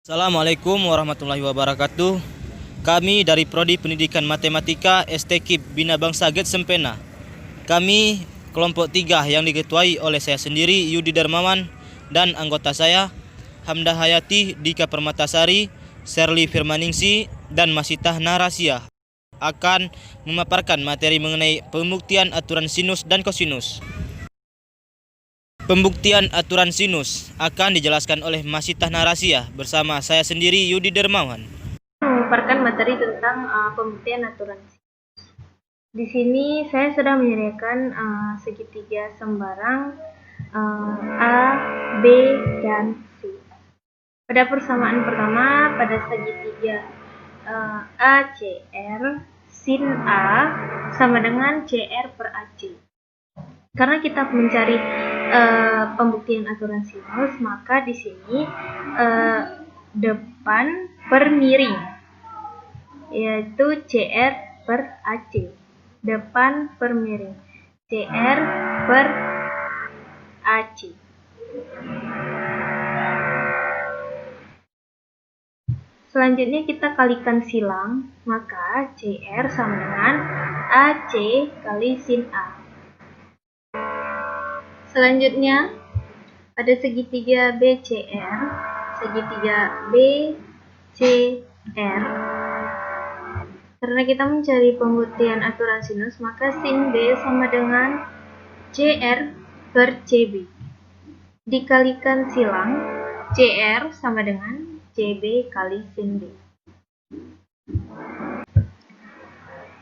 Assalamualaikum warahmatullahi wabarakatuh. Kami dari Prodi Pendidikan Matematika STKIP Bina Bangsa Get Sempena. Kami kelompok 3 yang diketuai oleh saya sendiri Yudi Darmawan dan anggota saya Hamdah Hayati, Dika Permatasari, Sherly Firmaningsi, dan Masitah Narasia akan memaparkan materi mengenai pembuktian aturan sinus dan kosinus. Pembuktian aturan sinus akan dijelaskan oleh Masitah Narasia bersama saya sendiri Yudi Dermawan. Memaparkan materi tentang pembuktian aturan sinus. Di sini saya sedang menyediakan segitiga sembarang A, B, dan C. Pada persamaan pertama, pada segitiga ACR, sin A sama dengan CR per AC. Karena kita mencari pembuktian aturan sinus, maka di sini depan per miring, yaitu CR per AC. Depan per miring, CR per AC. Selanjutnya kita kalikan silang, maka CR sama dengan AC kali sin A. Selanjutnya, pada segitiga BCR, segitiga BCR, karena kita mencari pembuktian aturan sinus, maka sin B sama dengan CR per CB. Dikalikan silang, CR sama dengan CB kali sin B.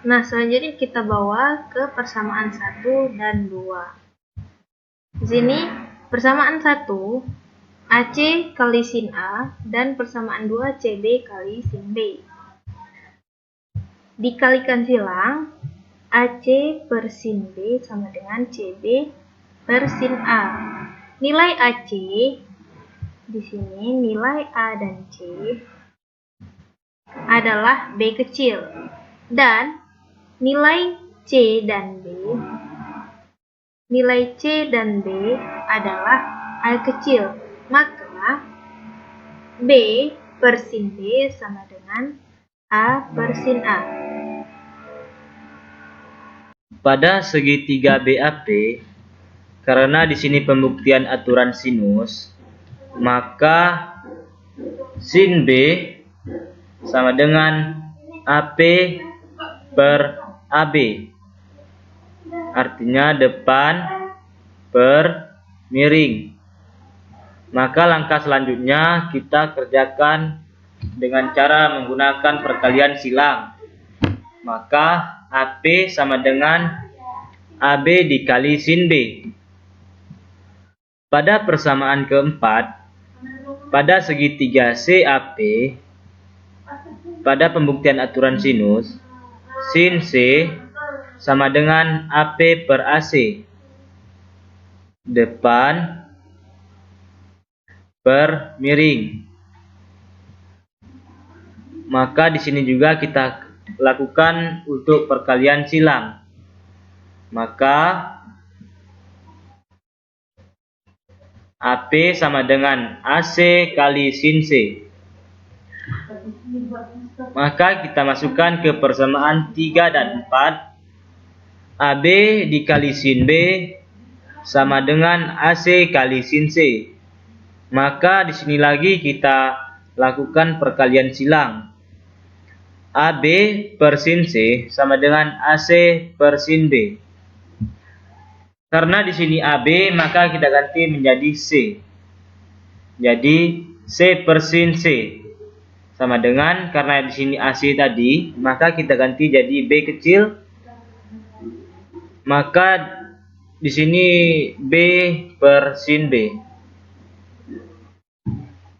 Nah, selanjutnya kita bawa ke persamaan 1 dan 2. Di sini persamaan 1 AC kali sin A dan persamaan 2 CB kali sin B. Dikalikan silang, AC per sin B sama dengan CB per sin A. Nilai AC di sini, nilai A dan C adalah B kecil, dan nilai C dan B, nilai C dan B adalah A kecil, maka B per sin B sama dengan A per sin A. Pada segitiga BAP, karena di sini pembuktian aturan sinus, maka sin B sama dengan AP per AB. Artinya depan per miring. Maka langkah selanjutnya kita kerjakan dengan cara menggunakan perkalian silang. Maka AP sama dengan AB dikali sin B. Pada persamaan keempat, pada segitiga CAP, pada pembuktian aturan sinus, sin C sama dengan AP per AC. Depan per miring. Maka di sini juga kita lakukan untuk perkalian silang. Maka AP sama dengan AC kali sin C. Maka kita masukkan ke persamaan 3 dan 4. AB dikali sin B sama dengan AC kali sin C. Maka di sini lagi kita lakukan perkalian silang. AB per sin C sama dengan AC per sin B. Karena di sini AB, maka kita ganti menjadi C. Jadi C per sin C sama dengan, karena di sini AC tadi, maka kita ganti jadi B kecil. Maka di sini B per sin B.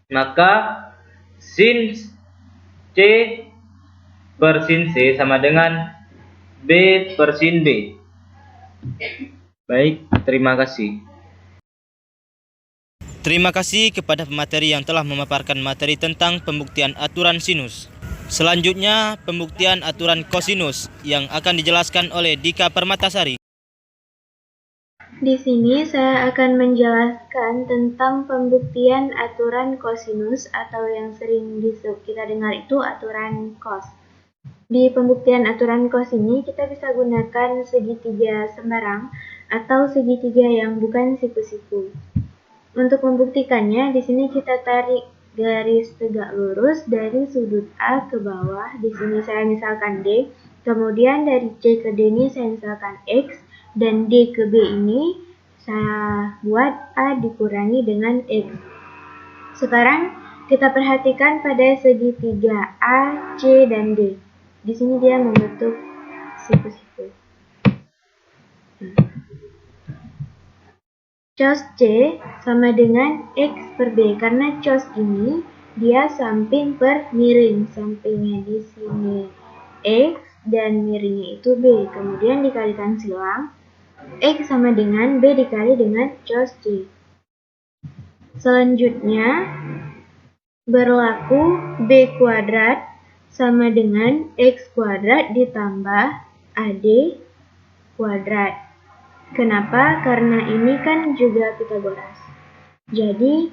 Maka sin C per sin C sama dengan B per sin B. Baik, terima kasih. Terima kasih kepada pemateri yang telah memaparkan materi tentang pembuktian aturan sinus. Selanjutnya, pembuktian aturan kosinus yang akan dijelaskan oleh Dika Permatasari. Di sini saya akan menjelaskan tentang pembuktian aturan kosinus atau yang sering kita dengar itu aturan cos. Di pembuktian aturan cos ini kita bisa gunakan segitiga sembarang atau segitiga yang bukan siku-siku. Untuk membuktikannya, di sini kita tarik garis tegak lurus dari sudut A ke bawah. Di sini saya misalkan D, kemudian dari C ke D ini saya misalkan X, dan D ke B ini saya buat A dikurangi dengan X. Sekarang kita perhatikan pada segitiga A, C, dan D. Di sini dia membentuk siku-siku. Cos C sama dengan X per B, karena cos ini dia samping per miring. Sampingnya di sini X dan miringnya itu B. Kemudian dikalikan silang, X sama dengan B dikali dengan cos C. Selanjutnya berlaku B kuadrat sama dengan X kuadrat ditambah AD kuadrat. Kenapa? Karena ini kan juga Pitagoras. Jadi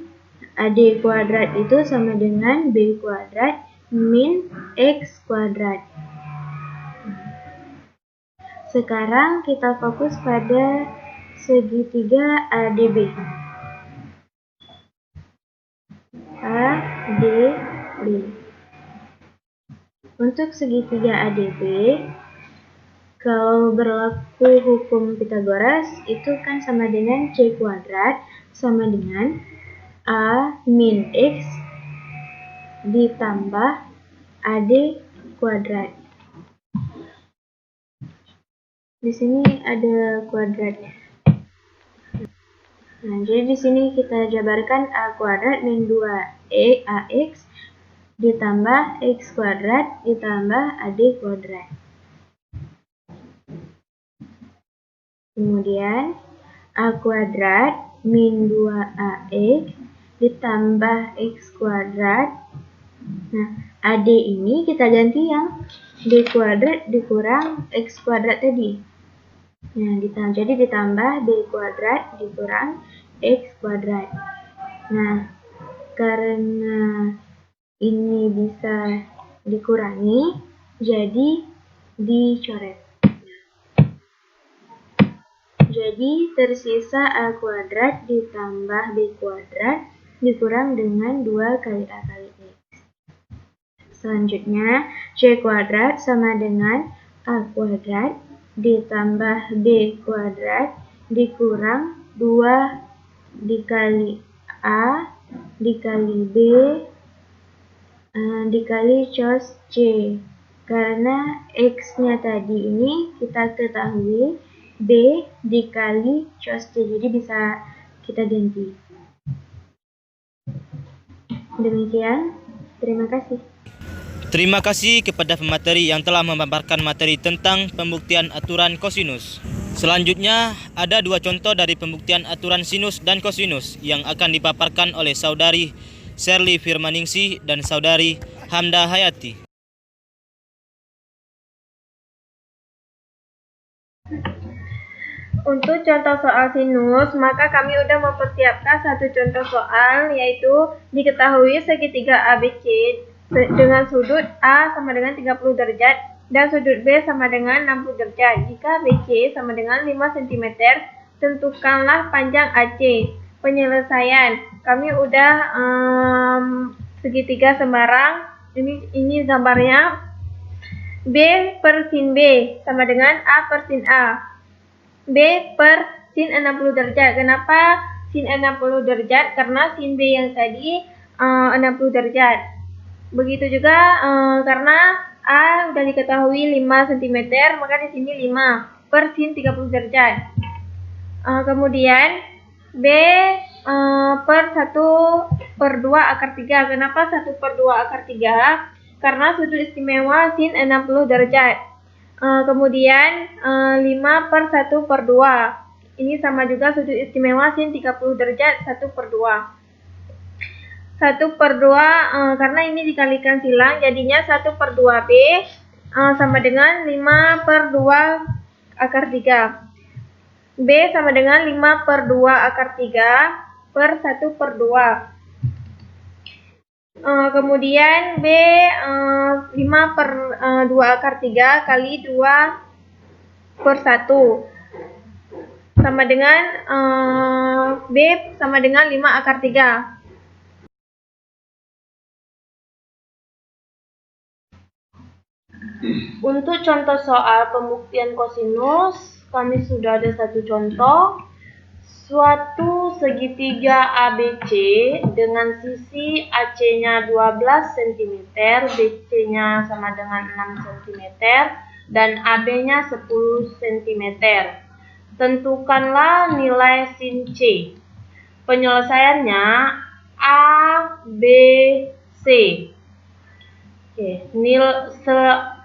AD kuadrat itu sama dengan B kuadrat min X kuadrat. Sekarang kita fokus pada segitiga ADB. ADB. Untuk segitiga ADB, kalau berlaku hukum Pitagoras, itu kan sama dengan C kuadrat sama dengan A min X ditambah AD kuadrat. Di sini ada kuadratnya. Nah, jadi di sini kita jabarkan A kuadrat min 2AX ditambah X kuadrat ditambah AD kuadrat. Kemudian A kuadrat min 2AX ditambah X kuadrat. Nah, AD ini kita ganti yang D kuadrat dikurang X kuadrat tadi. Nah, jadi ditambah D kuadrat dikurang X kuadrat. Nah, karena ini bisa dikurangi, jadi dicoret. Jadi tersisa A kuadrat ditambah B kuadrat dikurang dengan 2 kali A kali X. Selanjutnya C kuadrat sama dengan A kuadrat ditambah B kuadrat dikurang 2 dikali A dikali B dikali cos C. Karena X-nya tadi ini kita ketahui B dikali cos C, jadi bisa kita ganti. Demikian, terima kasih. Terima kasih kepada pemateri yang telah memaparkan materi tentang pembuktian aturan kosinus. Selanjutnya, ada 2 contoh dari pembuktian aturan sinus dan kosinus yang akan dipaparkan oleh Saudari Shirley Firmaningsih dan Saudari Hamda Hayati. Untuk contoh soal sinus, maka kami sudah mempersiapkan satu contoh soal, yaitu diketahui segitiga ABC dengan sudut A sama dengan 30 derajat dan sudut B sama dengan 60 derajat. Jika BC sama dengan 5 cm, tentukanlah panjang AC. Penyelesaian, kami udah segitiga sembarang, ini gambarnya. B per sin B sama dengan A per sin A. B per sin 60 derajat. Kenapa sin 60 derajat? Karena sin B yang tadi 60 derajat. Begitu juga karena A sudah diketahui 5 cm, maka di sini 5 per sin 30 derajat. Kemudian B per 1/2 akar 3. Kenapa 1/2 akar 3? Karena sudut istimewa sin 60 derajat. Kemudian 5 per 1/2. Ini sama juga sudut istimewa sin 30 derajat 1/2. 1/2 karena ini dikalikan silang, jadinya 1/2B sama dengan 5/2 akar 3. B sama dengan 5/2 akar 3 per 1/2. Kemudian B 5/2 akar 3 kali 2/1 sama dengan B sama dengan 5 akar 3. Untuk contoh soal pembuktian kosinus, kami sudah ada satu contoh. Suatu segitiga ABC dengan sisi AC-nya 12 cm, BC-nya sama dengan 6 cm, dan AB-nya 10 cm. Tentukanlah nilai sin C. Penyelesaiannya A, B, C. Oke,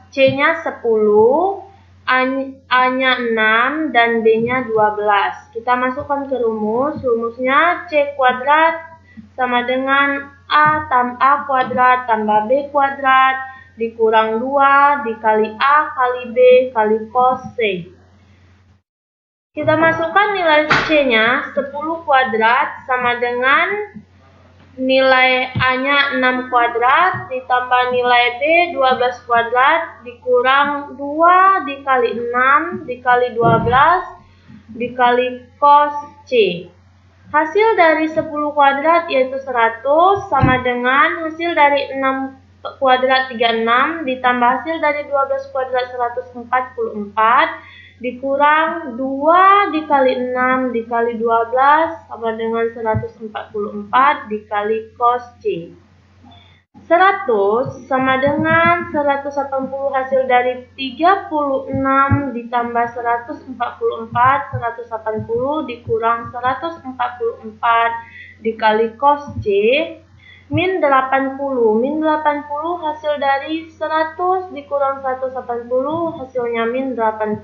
C-nya 10, A-nya 6, dan B-nya 12. Kita masukkan ke rumus. Rumusnya C kuadrat sama dengan A kuadrat tambah B kuadrat dikurang 2 dikali A kali B kali cos C. Kita masukkan nilai C-nya 10 kuadrat sama dengan nilai A-nya 6 kuadrat ditambah nilai B 12 kuadrat dikurang 2 dikali 6 dikali 12 dikali cos C. Hasil dari 10 kuadrat yaitu 100 sama dengan hasil dari 6 kuadrat 36 ditambah hasil dari 12 kuadrat 144 dikurang 2 dikali 6 dikali 12 sama dengan 144 dikali cos C. 100 sama dengan 180 hasil dari 36 ditambah 144 180 dikurang 144 dikali cos C min 80. Min 80 hasil dari 100 dikurang 180 hasilnya min 80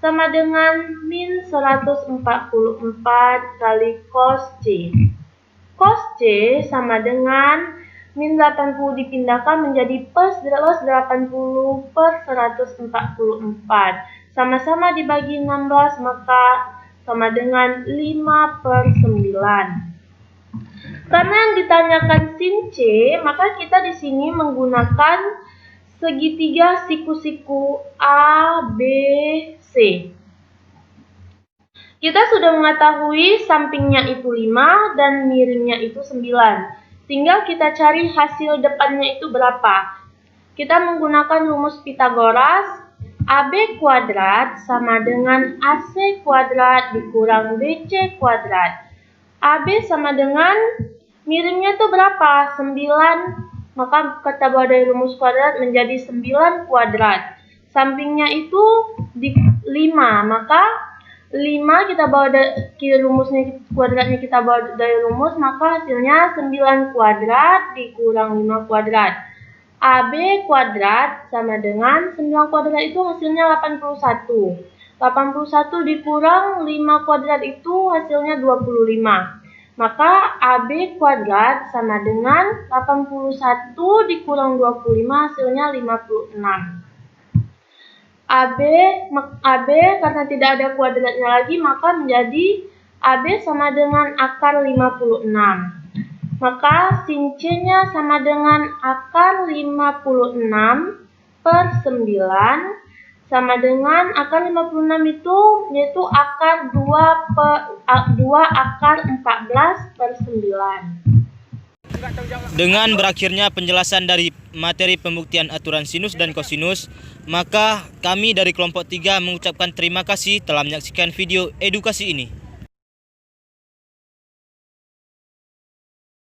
sama dengan min 144 kali cos C. Cos C sama dengan min 80 dipindahkan menjadi plus 80 per 144. Sama-sama dibagi 16 maka sama dengan 5/9. Karena yang ditanyakan sin C, maka kita di sini menggunakan segitiga siku-siku A, B, C. Kita sudah mengetahui sampingnya itu 5 dan miringnya itu 9. Tinggal kita cari hasil depannya itu berapa. Kita menggunakan rumus Pitagoras. AB kuadrat sama dengan AC kuadrat dikurang BC kuadrat. AB sama dengan miringnya itu berapa? 9. Maka kita bawa dari rumus kuadrat menjadi 9 kuadrat. Sampingnya itu 5. Maka 5 kita bawa dari rumusnya kuadratnya kita bawa dari rumus, maka hasilnya 9 kuadrat dikurang 5 kuadrat. AB kuadrat sama dengan 9 kuadrat itu hasilnya 81. 81 dikurang 5 kuadrat itu hasilnya 25. Maka AB kuadrat sama dengan 81 dikurang 25 hasilnya 56. AB karena tidak ada kuadratnya lagi maka menjadi AB sama dengan akar 56. Maka sin C-nya sama dengan akar 56 per 9 sama dengan akar 56 itu yaitu akar 2 akar 14 per 9. Dengan berakhirnya penjelasan dari materi pembuktian aturan sinus dan kosinus, maka kami dari kelompok 3 mengucapkan terima kasih telah menyaksikan video edukasi ini.